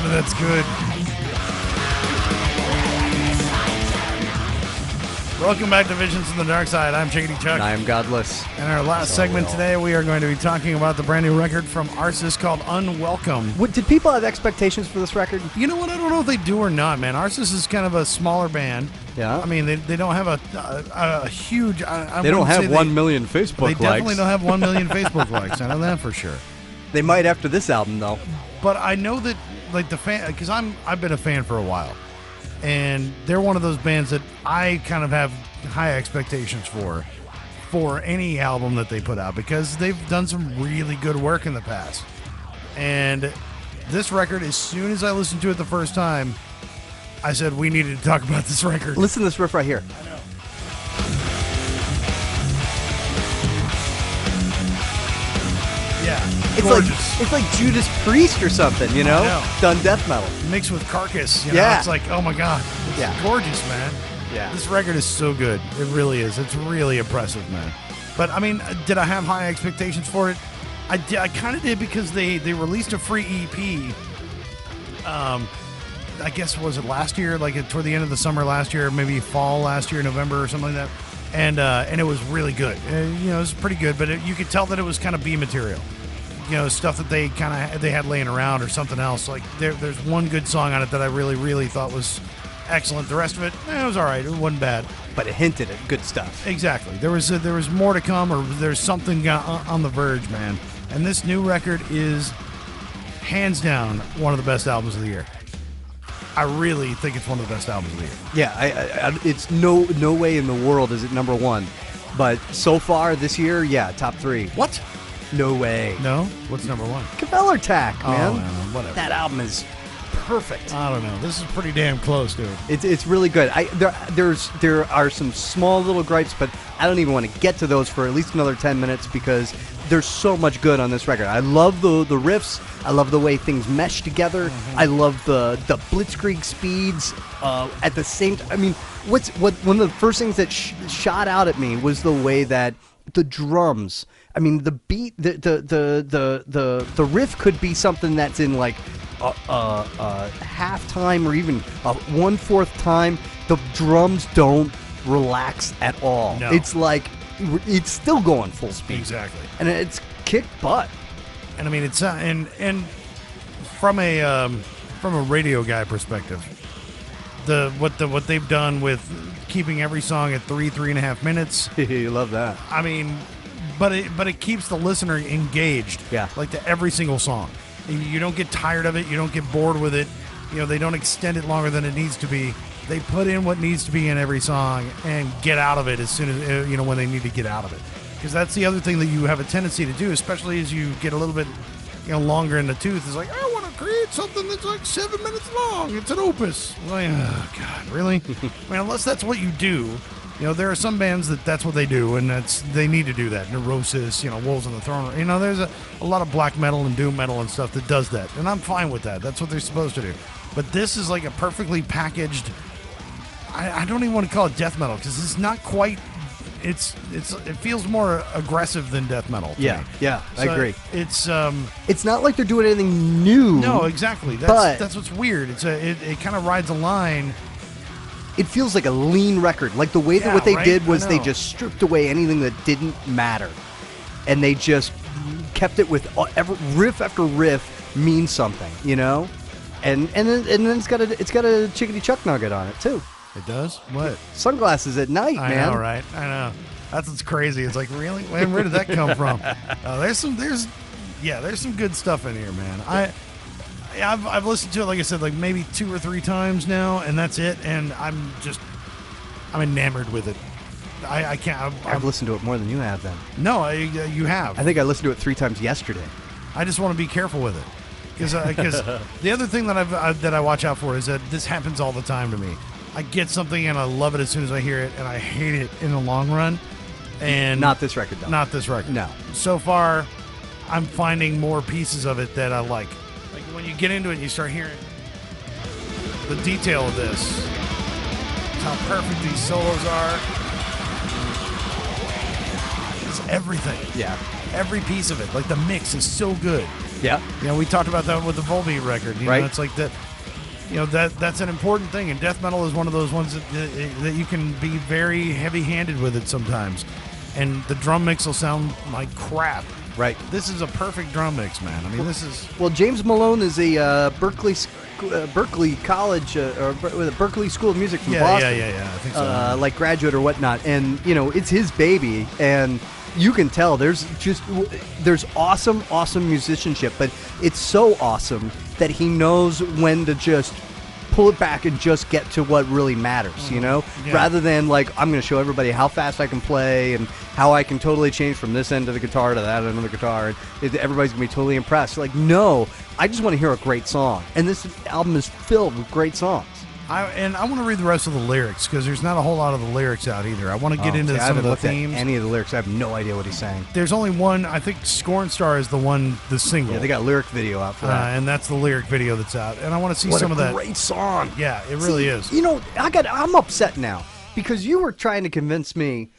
but that's good. Welcome back to Visions from the Darkside. I'm Chickadee Chuck. And I am Godless. In our last segment today, we are going to be talking about the brand new record from Arsis called Unwelcome. Did people have expectations for this record? You know what? I don't know if they do or not, man. Arsis is kind of a smaller band. Yeah. I mean, they don't have a huge... They don't have 1 million Facebook likes. They definitely don't have 1 million Facebook likes. I know that for sure. They might after this album, though. But I know that, like, the fan... Because I've been a fan for a while. And they're one of those bands that I kind of have high expectations for any album that they put out, because they've done some really good work in the past. And this record, as soon as I listened to it the first time, I said we needed to talk about this record. Listen to this riff right here. I know. Yeah. It's like Judas Priest or something, you know? Done death metal. Mixed with Carcass. You know? Yeah. It's like, oh my God. It's gorgeous, man. Yeah. This record is so good. It really is. It's really impressive, man. But, I mean, did I have high expectations for it? I kind of did, because they released a free EP. I guess, was it last year? Like toward the end of the summer last year, maybe fall last year, November or something like that. And it was really good. You know, it was pretty good, but you could tell that it was kind of B material. You know, stuff that they had laying around or something else. Like there's one good song on it that I really, really thought was excellent. The rest of it, it was all right. It wasn't bad. But it hinted at good stuff. Exactly. There was more to come, or there's something on the verge, man. And this new record is hands down one of the best albums of the year. I really think it's one of the best albums of the year. Yeah, it's no way in the world is it number one. But so far this year, yeah, top 3. What? No way. No? What's number 1? Capeller Attack, man. Oh, no, whatever. That album is perfect. I don't know. This is pretty damn close, dude. It's really good. There are some small little gripes, but I don't even want to get to those for at least another 10 minutes, because there's so much good on this record. I love the riffs. I love the way things mesh together. Mm-hmm. I love the blitzkrieg speeds. At the same time, I mean, one of the first things that shot out at me was the way that the drums. I mean, the beat, the riff could be something that's in like a half time or even a 1/4 time. The drums don't relax at all. No. It's like it's still going full speed. Exactly. And it's kick butt. And I mean, it's and from a radio guy perspective, what they've done with keeping every song at 3.5 minutes. You love that. I mean, but it keeps the listener engaged. Yeah. Like to every single song. You don't get tired of it. You don't get bored with it. You know, they don't extend it longer than it needs to be. They put in what needs to be in every song and get out of it as soon as, when they need to get out of it. Because that's the other thing that you have a tendency to do, especially as you get a little bit, longer in the tooth. Is like, I want to create something that's like 7 minutes long. It's an opus. Like, oh God, really? I mean, unless that's what you do. There are some bands that's what they do, and they need to do that. Neurosis, Wolves on the Throne. There's a lot of black metal and doom metal and stuff that does that, and I'm fine with that. That's what they're supposed to do. But this is like a perfectly packaged. I don't even want to call it death metal, because it's not quite. It feels more aggressive than death metal. Yeah, me. yeah, So I agree. It's not like they're doing anything new. No, exactly. That's what's weird. It kind of rides a line. It feels like a lean record. Like the way that what they did was they just stripped away anything that didn't matter, and they just kept it with riff after riff means something, and then it's got a chickadee chuck nugget on it too. It does? What? Sunglasses at night, man. I know, right? I know. That's what's crazy. It's like, really? Where did that come from? There's some good stuff in here, man. I've listened to it, like I said, like maybe 2 or 3 times now, and that's it. And I'm enamored with it. I can't. I've listened to it more than you have, then. No, you have. I think I listened to it 3 times yesterday. I just want to be careful with it, because the other thing that I watch out for is that this happens all the time to me. I get something and I love it as soon as I hear it, and I hate it in the long run. And not this record, though. Not this record. No. So far, I'm finding more pieces of it that I like. Like when you get into it and you start hearing the detail of this, how perfect these solos are. It's everything. Yeah. Every piece of it. Like the mix is so good. Yeah. You know, we talked about that with the Volbeat record. You Right. know, it's like that. You know, that's an important thing, and death metal is one of those ones that you can be very heavy-handed with it sometimes, and the drum mix will sound like crap. Right. This is a perfect drum mix, man. I mean, this is... Well, James Malone is a Berkeley College or Berkeley School of Music from Boston. Yeah. I think so. Like graduate or whatnot, and you know it's his baby, and you can tell there's awesome musicianship, but it's so awesome that he knows when to just pull it back and just get to what really matters, you know, rather than like I'm going to show everybody how fast I can play and how I can totally change from this end of the guitar to that end of the guitar, and everybody's going to be totally impressed. Like, no, I just want to hear a great song, and this album is filled with great songs. I want to read the rest of the lyrics because there's not a whole lot of the lyrics out either. I want to get into some of the themes. Any of the lyrics, I have no idea what he's saying. There's only one. I think Scorn Star is the single. Yeah, they got a lyric video out for that, and that's the lyric video that's out. And I want to see what some of that. Great song. Yeah, it really is. You know, I'm upset now because you were trying to convince me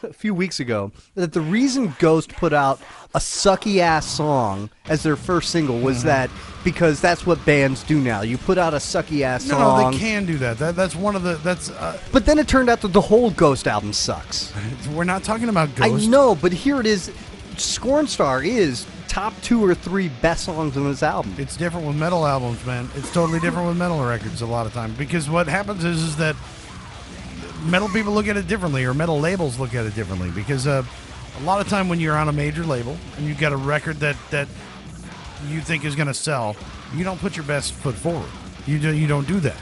a few weeks ago that the reason Ghost put out a sucky ass song as their first single was that because that's what bands do now. You put out a sucky ass song. No, they can do that. That's one of the But then it turned out that the whole Ghost album sucks. We're not talking about Ghost. I know, but here it is. Scorn Star is top 2 or 3 best songs on this album. It's different with metal albums, man. It's totally different with metal records a lot of times because what happens is that metal people look at it differently, or metal labels look at it differently, because a lot of time when you're on a major label and you've got a record that you think is going to sell, you don't put your best foot forward. You don't do that.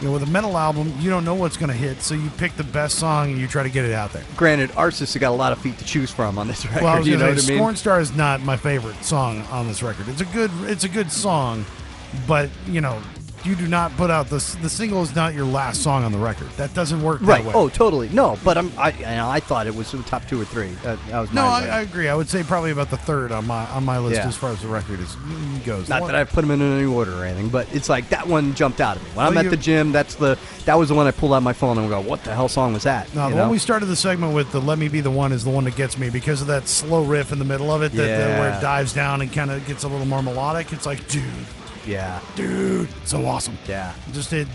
You know, with a metal album, you don't know what's going to hit, so you pick the best song and you try to get it out there. Granted, Arsis has got a lot of feet to choose from on this record. Well, I was you know say, what I mean? Scorn Star is not my favorite song on this record. It's a good song, but you know, you do not put out the single is not your last song on the record. That doesn't work right. that way. Oh, totally. No, but I thought it was the top 2 or 3. That was no, my I agree. I would say probably about the third on my list Yeah. as far as the record goes. Not that I put them in any order or anything, but it's like that one jumped out at me. When I'm at the gym, that was the one I pulled out my phone and go, what the hell song was that? No, the one we started the segment with, the Let Me Be the One, is the one that gets me because of that slow riff in the middle of it, where it dives down and kind of gets a little more melodic. It's like, dude. Yeah. Dude, so awesome. Yeah. Just it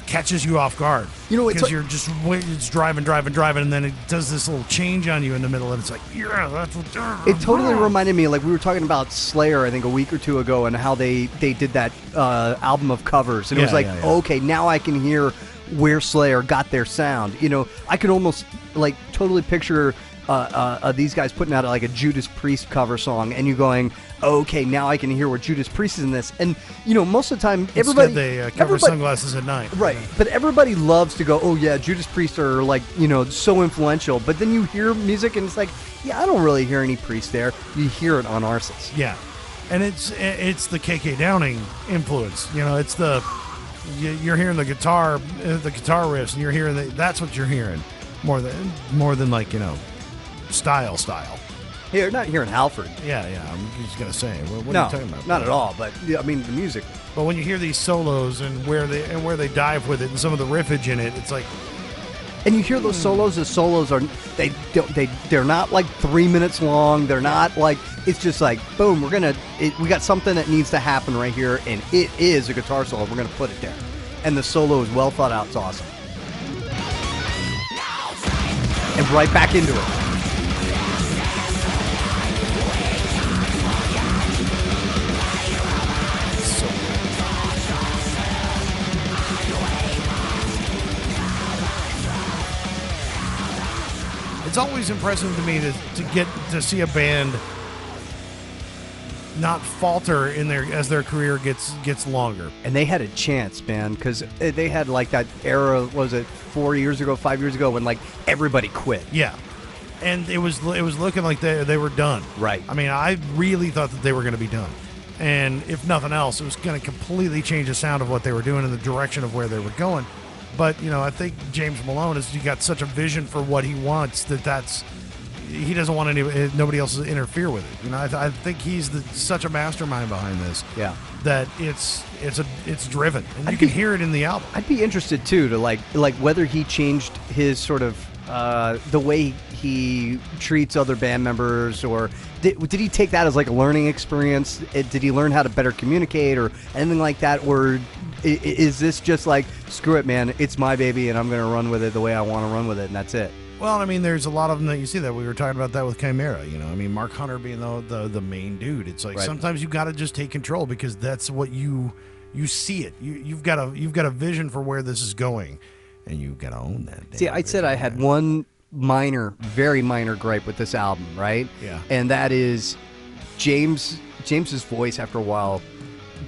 catches you off guard. You know, because you're just it's driving, and then it does this little change on you in the middle, and it's like, yeah, that's what. It totally reminded me, like we were talking about Slayer, I think a week or two ago, and how they did that album of covers, and it was like, okay, now I can hear where Slayer got their sound. You know, I could almost like totally picture these guys putting out like a Judas Priest cover song, and you going, okay, now I can hear where Judas Priest is in this. And you know, most of the time, everybody they cover Sunglasses at Night, right? But everybody loves to go, oh yeah, Judas Priest are like, you know, so influential. But then you hear music, and it's like, yeah, I don't really hear any Priest there. You hear it on Arsis. Yeah, and it's the KK Downing influence. You know, it's you're hearing the guitar riffs, and you're hearing that's what you're hearing more than like, you know, style. Here, not hearing Halford. Yeah, I'm just gonna say. What no, are you talking about? Not at all. But yeah, I mean, the music. But when you hear these solos and where they dive with it and some of the riffage in it, it's like. And you hear those solos. The solos are they're not like 3 minutes long. They're not like, it's just like, boom, we got something that needs to happen right here, and it is a guitar solo. We're gonna put it there, and the solo is well thought out. It's awesome. And right back into it. It's always impressive to me to get to see a band not falter as their career gets longer. And they had a chance, man, because they had like that era. Was it 4 years ago, 5 years ago, when like everybody quit? Yeah, and it was looking like they were done. Right. I mean, I really thought that they were going to be done, and if nothing else, it was going to completely change the sound of what they were doing and the direction of where they were going. But you know, I think James Malone he got such a vision for what he wants he doesn't want nobody else to interfere with it. You know, I think he's such a mastermind behind this. Yeah. That it's driven, and you can hear it in the album. I'd be interested too to like whether he changed his sort of the way he treats other band members, or Did he take that as like a learning experience? Did he learn how to better communicate or anything like that? Or is this just like, screw it, man, it's my baby and I'm going to run with it the way I want to run with it, and that's it? Well, I mean, there's a lot of them that you see that we were talking about that with Chimera. You know, I mean, Mark Hunter being the main dude. It's like sometimes you got to just take control because that's what you see it. You've got a vision for where this is going, and you've got to own that. See, I said I had one very minor gripe with this album, right? Yeah. And that is James's voice after a while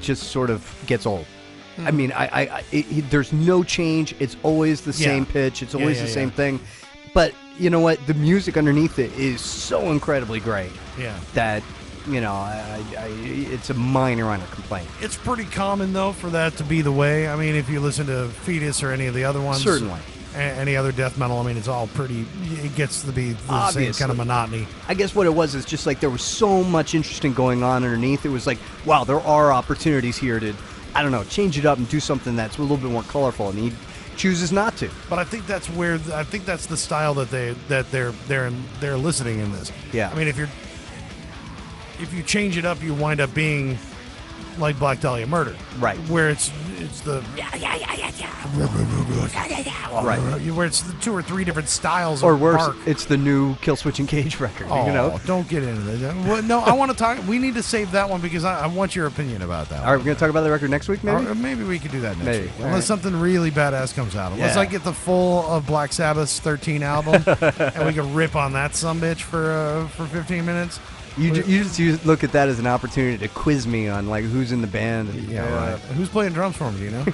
just sort of gets old. I mean, there's no change. It's always the same pitch. It's always the same thing. But you know what? The music underneath it is so incredibly great. Yeah. That, you know, it's a minor complaint. It's pretty common though for that to be the way. I mean, if you listen to Fetus or any of the other ones, certainly. Any other death metal, I mean, it's all pretty. It gets to be the same kind of monotony. I guess what it was is just like there was so much interesting going on underneath. It was like, wow, there are opportunities here to, I don't know, change it up and do something that's a little bit more colorful, and he chooses not to. But I think that's the style that they're eliciting in this. Yeah. I mean, if you change it up, you wind up being like Black Dahlia Murder, right? Where it's the right, where it's the 2 or 3 different styles. Or of worse, bark. it's the new Killswitch Engage record. Oh, you know, don't get into that. Well, no, I want to talk. We need to save that one because I want your opinion about that. Are we going to talk about the record next week? Maybe. Or maybe we could do that next week, unless right. something really badass comes out. Unless I get the full of Black Sabbath's 13 album, and we can rip on that sumbitch for 15 minutes. You just look at that as an opportunity to quiz me on like who's in the band. Right. Who's playing drums for him? Do you know?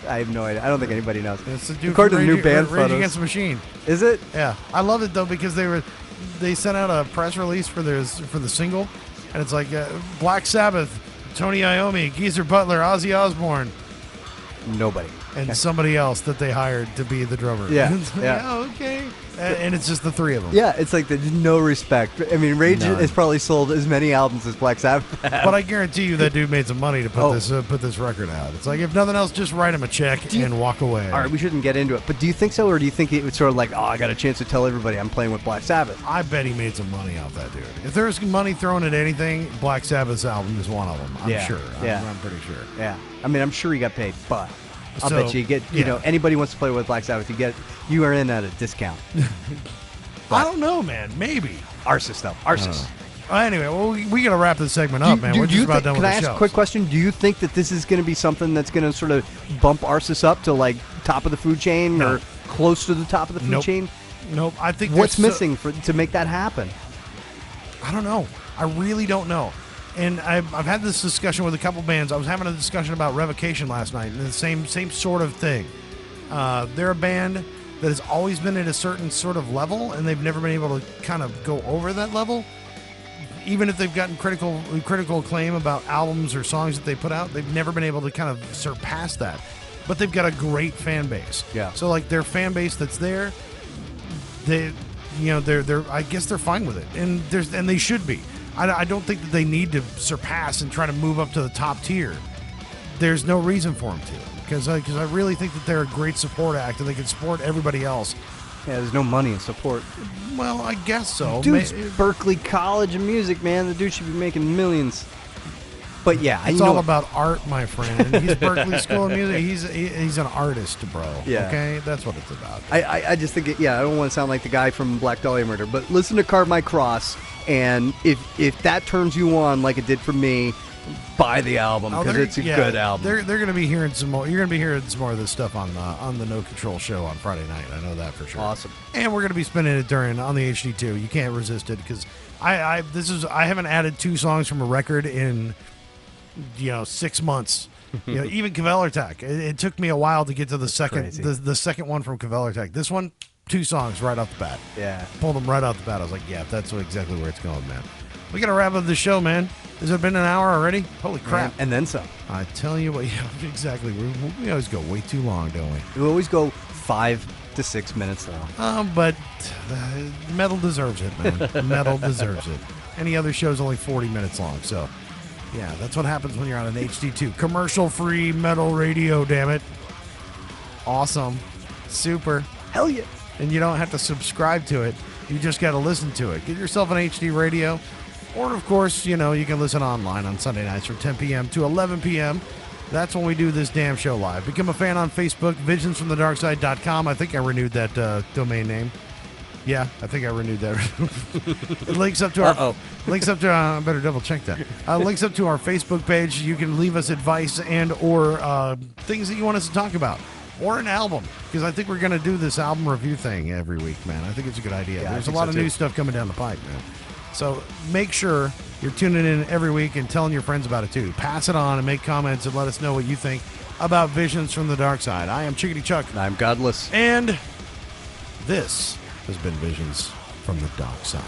I have no idea. I don't think anybody knows. It's the dude According to the new band Rage photos. Against the Machine. Is it? Yeah, I love it though because they sent out a press release for the single, and it's like Black Sabbath, Tony Iommi, Geezer Butler, Ozzy Osbourne, nobody, and somebody else that they hired to be the drummer. Yeah, Oh, okay. And it's just the 3 of them. Yeah, it's like there's no respect. I mean, Rage has probably sold as many albums as Black Sabbath have. But I guarantee you that dude made some money to put this record out. It's like, if nothing else, just write him a check and walk away. All right, we shouldn't get into it. But do you think so, or do you think it was sort of like, I got a chance to tell everybody I'm playing with Black Sabbath? I bet he made some money off that dude. If there's money thrown at anything, Black Sabbath's album is one of them. I'm sure. I'm pretty sure. Yeah. I mean, I'm sure he got paid, but I'll bet you get, you know, anybody wants to play with Black Sabbath, you are in at a discount. I don't know, man. Maybe. Arsis, though. Arsis. Anyway, well, we got to wrap this segment up, man. We're just about done with the show. Can I ask a quick question? Do you think that this is going to be something that's going to sort of bump Arsis up to, like, top of the food chain or close to the top of the food chain? Nope. I think what's missing to make that happen? I don't know. I really don't know. And I've had this discussion with a couple bands. I was having a discussion about Revocation last night, and the same sort of thing. They're a band that has always been at a certain sort of level, and they've never been able to kind of go over that level. Even if they've gotten critical acclaim about albums or songs that they put out, they've never been able to kind of surpass that. But they've got a great fan base. Yeah. So like their fan base that's there, they're I guess they're fine with it, and they should be. I don't think that they need to surpass and try to move up to the top tier. There's no reason for them to. Because I really think that they're a great support act and they can support everybody else. Yeah, there's no money in support. Well, I guess so. Dude's Berkeley College of Music, man. The dude should be making millions. But yeah, it's all about art, my friend. He's Berkeley School of Music. He's an artist, bro. Yeah. Okay, that's what it's about. I just think I don't want to sound like the guy from Black Dahlia Murder, but listen to Carve My Cross, and if that turns you on like it did for me, buy the album because it's a good album. They're going to be hearing some more. You're going to be hearing some more of this stuff on the No Control show on Friday night. I know that for sure. Awesome. And we're going to be spinning it on the HD2. You can't resist it because I haven't added 2 songs from a record in 6 months. Even Kvelertak. It took me a while to get to the second the second one from Kvelertak. This one, 2 songs right off the bat. Yeah, pulled them right off the bat. I was like, yeah, that's exactly where it's going, man. We got to wrap up the show, man. Has it been an hour already? Holy crap. And then some. I tell you what, exactly. We always go way too long, don't we? We always go 5 to 6 minutes long. But metal deserves it, man. Metal deserves it. Any other show's only 40 minutes long, so yeah, that's what happens when you're on an HD2. Commercial-free metal radio, damn it. Awesome. Super. Hell yeah. And you don't have to subscribe to it. You just got to listen to it. Get yourself an HD radio. Or, of course, you can listen online on Sunday nights from 10 p.m. to 11 p.m. That's when we do this damn show live. Become a fan on Facebook, visionsfromthedarkside.com. I think I renewed that domain name. Yeah, I think I renewed that. It links up to our. Links up to. I better double check that. Links up to our Facebook page. You can leave us advice and/or things that you want us to talk about, or an album, because I think we're going to do this album review thing every week, man. I think it's a good idea. Yeah, There's a lot of new stuff coming down the pipe, man. So make sure you're tuning in every week and telling your friends about it too. Pass it on and make comments and let us know what you think about Visions from the Dark Side. I am Chickadee Chuck. And I'm Godless. And this has been Visions from the Dark Side.